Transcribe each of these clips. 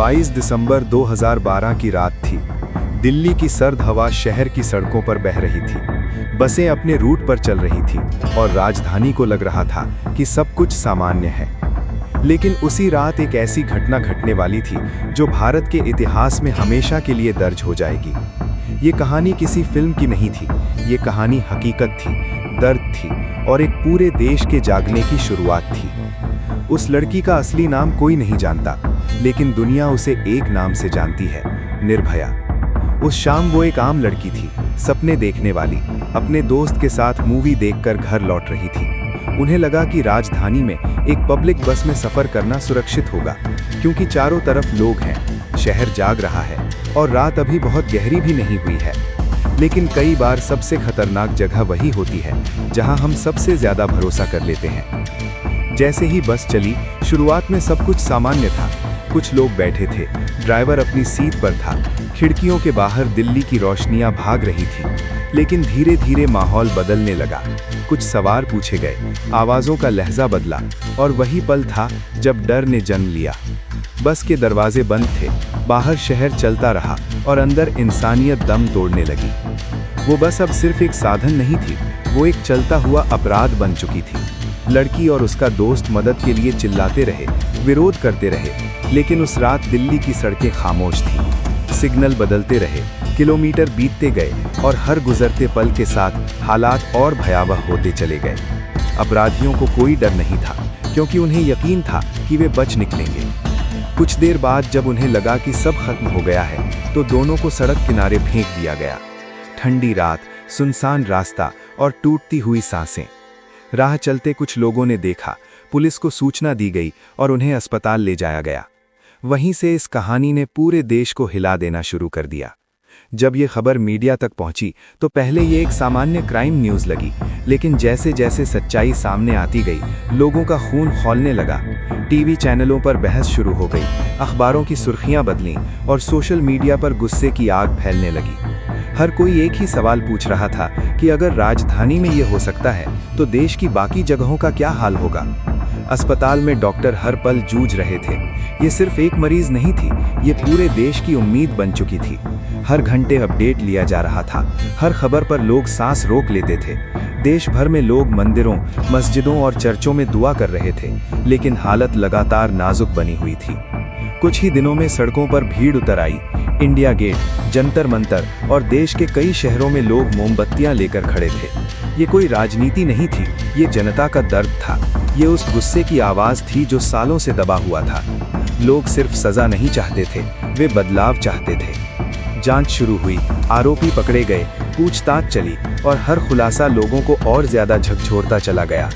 22 दिसंबर 2012 की रात थी। दिल्ली की सर्द हवा शहर की सड़कों पर बह रही थी। बसें अपने रूट पर चल रही थी और राजधानी को लग रहा था कि सब कुछ सामान्य है। लेकिन उसी रात एक ऐसी घटना घटने वाली थी जो भारत के इतिहास में हमेशा के लिए दर्ज हो जाएगी। ये कहानी किसी फिल्म की नहीं थी, ये कहानी हकीकत थी, दर्द थी और एक पूरे देश के जागने की शुरुआत थी। उस लड़की का असली नाम कोई नहीं जानता, लेकिन दुनिया उसे एक नाम से जानती है, निर्भया। उस शाम वो एक आम लड़की थी, सपने देखने वाली, अपने दोस्त के साथ मूवी देखकर घर लौट रही थी। उन्हें लगा कि राजधानी में एक पब्लिक बस में सफर करना सुरक्षित होगा, क्योंकि चारों तरफ लोग हैं, शहर जाग रहा है और रात अभी बहुत गहरी भी नहीं हुई है। लेकिन कई बार सबसे खतरनाक जगह वही होती है जहां हम सबसे ज्यादा भरोसा कर लेते हैं। जैसे ही बस चली, शुरुआत में सब कुछ सामान्य था। कुछ लोग बैठे थे, ड्राइवर अपनी सीट पर था, खिड़कियों के बाहर दिल्ली की रोशनियां भाग रही थी। लेकिन धीरे धीरे माहौल बदलने लगा। कुछ सवाल पूछे गए, आवाज़ों का लहजा बदला और वही पल था जब डर ने जन्म लिया। बस के दरवाजे बंद थे, बाहर शहर चलता रहा और अंदर इंसानियत दम तोड़ने लगी। वो बस अब सिर्फ एक साधन नहीं थी, वो एक चलता हुआ अपराध बन चुकी थी। लड़की और उसका दोस्त मदद के लिए चिल्लाते रहे, विरोध करते रहे, लेकिन उस रात दिल्ली की सड़कें खामोश थीं। सिग्नल बदलते रहे, किलोमीटर बीतते गए और हर गुजरते पल के साथ हालात और भयावह होते चले गए। अपराधियों को कोई डर नहीं था, क्योंकि उन्हें यकीन था कि वे बच निकलेंगे। कुछ देर बाद जब उन्हें लगा कि सब खत्म हो गया है, तो दोनों को सड़क किनारे फेंक दिया गया। ठंडी रात, सुनसान रास्ता और टूटती हुई सांसें। राह चलते कुछ लोगों ने देखा, पुलिस को सूचना दी गई और उन्हें अस्पताल ले जाया गया। वहीं से इस कहानी ने पूरे देश को हिला देना शुरू कर दिया। जब ये खबर मीडिया तक पहुंची तो पहले ये एक सामान्य क्राइम न्यूज़ लगी, लेकिन जैसे जैसे सच्चाई सामने आती गई, लोगों का खून खौलने लगा। टीवी चैनलों पर बहस शुरू हो गई, अखबारों की सुर्खियां बदलीं और सोशल मीडिया पर गुस्से की आग फैलने लगी। हर कोई एक ही सवाल पूछ रहा था कि अगर राजधानी में ये हो सकता है तो देश की बाकी जगहों का क्या हाल होगा। अस्पताल में डॉक्टर हर पल जूझ रहे थे। ये सिर्फ एक मरीज नहीं थी, ये पूरे देश की उम्मीद बन चुकी थी। हर घंटे अपडेट लिया जा रहा था, हर खबर पर लोग सांस रोक लेते थे। देश भर में लोग मंदिरों, मस्जिदों और चर्चों में दुआ कर रहे थे, लेकिन हालत लगातार नाजुक बनी हुई थी। कुछ ही दिनों में सड़कों पर भीड़ उतर आई। इंडिया गेट, जंतर मंतर और देश के कई शहरों में लोग मोमबत्तियां लेकर खड़े थे। ये कोई राजनीति नहीं थी, ये जनता का दर्द था। ये उस गुस्से की आवाज़ थी जो सालों से दबा हुआ था। लोग सिर्फ सजा नहीं चाहते थे, वे बदलाव चाहते थे। जांच शुरू हुई, आरोपी पकड़े गए, पूछताछ चली और हर खुलासा लोगों को और ज्यादा झकझोरता चला गया।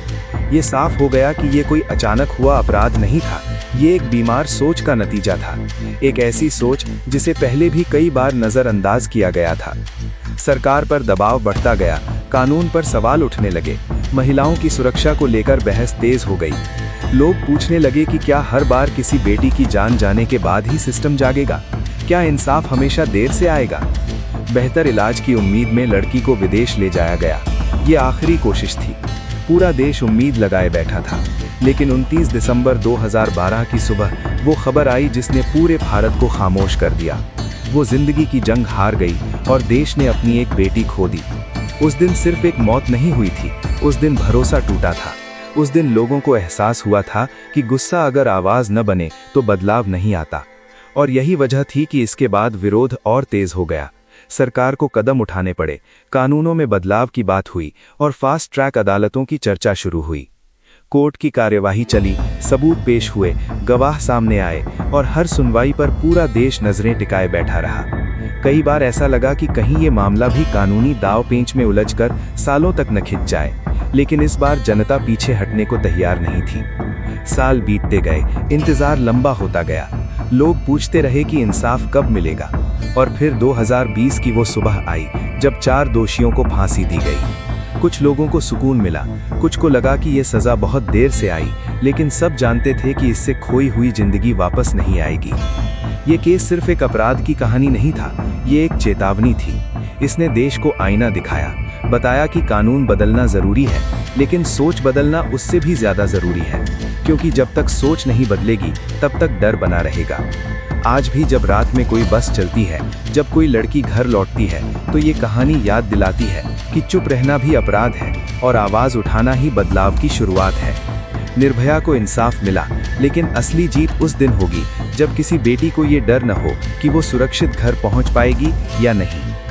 ये साफ हो गया कि ये कोई अचानक हुआ अपराध नहीं था, ये एक बीमार सोच का नतीजा था। एक ऐसी सोच जिसे पहले भी कई बार नज़रअंदाज किया गया था। सरकार पर दबाव बढ़ता गया, कानून पर सवाल उठने लगे, महिलाओं की सुरक्षा को लेकर बहस तेज हो गई। लोग पूछने लगे कि क्या हर बार किसी बेटी की जान जाने के बाद ही सिस्टम जागेगा? क्या इंसाफ हमेशा देर से आएगा? बेहतर इलाज की उम्मीद में लड़की को विदेश ले जाया गया। ये आखिरी कोशिश थी। पूरा देश उम्मीद लगाए बैठा था। लेकिन 29 दिसंबर 2012 की सुबह वो खबर आई जिसने पूरे भारत को खामोश कर दिया। वो जिंदगी की जंग हार गई और देश ने अपनी एक बेटी खो दी। उस दिन सिर्फ एक मौत नहीं हुई थी, उस दिन भरोसा टूटा था। उस दिन लोगों को एहसास हुआ था कि गुस्सा अगर आवाज़ न बने तो बदलाव नहीं आता। और यही वजह थी कि इसके बाद विरोध और तेज हो गया। सरकार को कदम उठाने पड़े, कानूनों में बदलाव की बात हुई और फास्ट ट्रैक अदालतों की चर्चा शुरू हुई। कोर्ट की कार्यवाही चली, सबूत पेश हुए, गवाह सामने आए और हर सुनवाई पर पूरा देश नजरें टिकाए बैठा रहा। कई बार ऐसा लगा कि कहीं ये मामला भी कानूनी दाव पेंच में उलझकर सालों तक न खिंच जाए, लेकिन इस बार जनता पीछे हटने को तैयार नहीं थी। साल बीतते गए, इंतजार लंबा होता गया। लोग पूछते रहे कि इंसाफ कब मिलेगा। और फिर 2020 की वो सुबह आई जब 4 दोषियों को फांसी दी गई। कुछ लोगों को सुकून मिला, कुछ को लगा कि ये सजा बहुत देर से आई, लेकिन सब जानते थे कि इससे खोई हुई जिंदगी वापस नहीं आएगी। ये केस सिर्फ एक अपराध की कहानी नहीं था, ये एक चेतावनी थी। इसने देश को आईना दिखाया, बताया कि कानून बदलना जरूरी है, लेकिन सोच बदलना उससे भी ज्यादा जरूरी है, क्योंकि जब तक सोच नहीं बदलेगी तब तक डर बना रहेगा। आज भी जब रात में कोई बस चलती है, जब कोई लड़की घर लौटती है, तो ये कहानी याद दिलाती है कि चुप रहना भी अपराध है और आवाज उठाना ही बदलाव की शुरुआत है। निर्भया को इंसाफ मिला, लेकिन असली जीत उस दिन होगी जब किसी बेटी को ये डर न हो कि वो सुरक्षित घर पहुंच पाएगी या नहीं।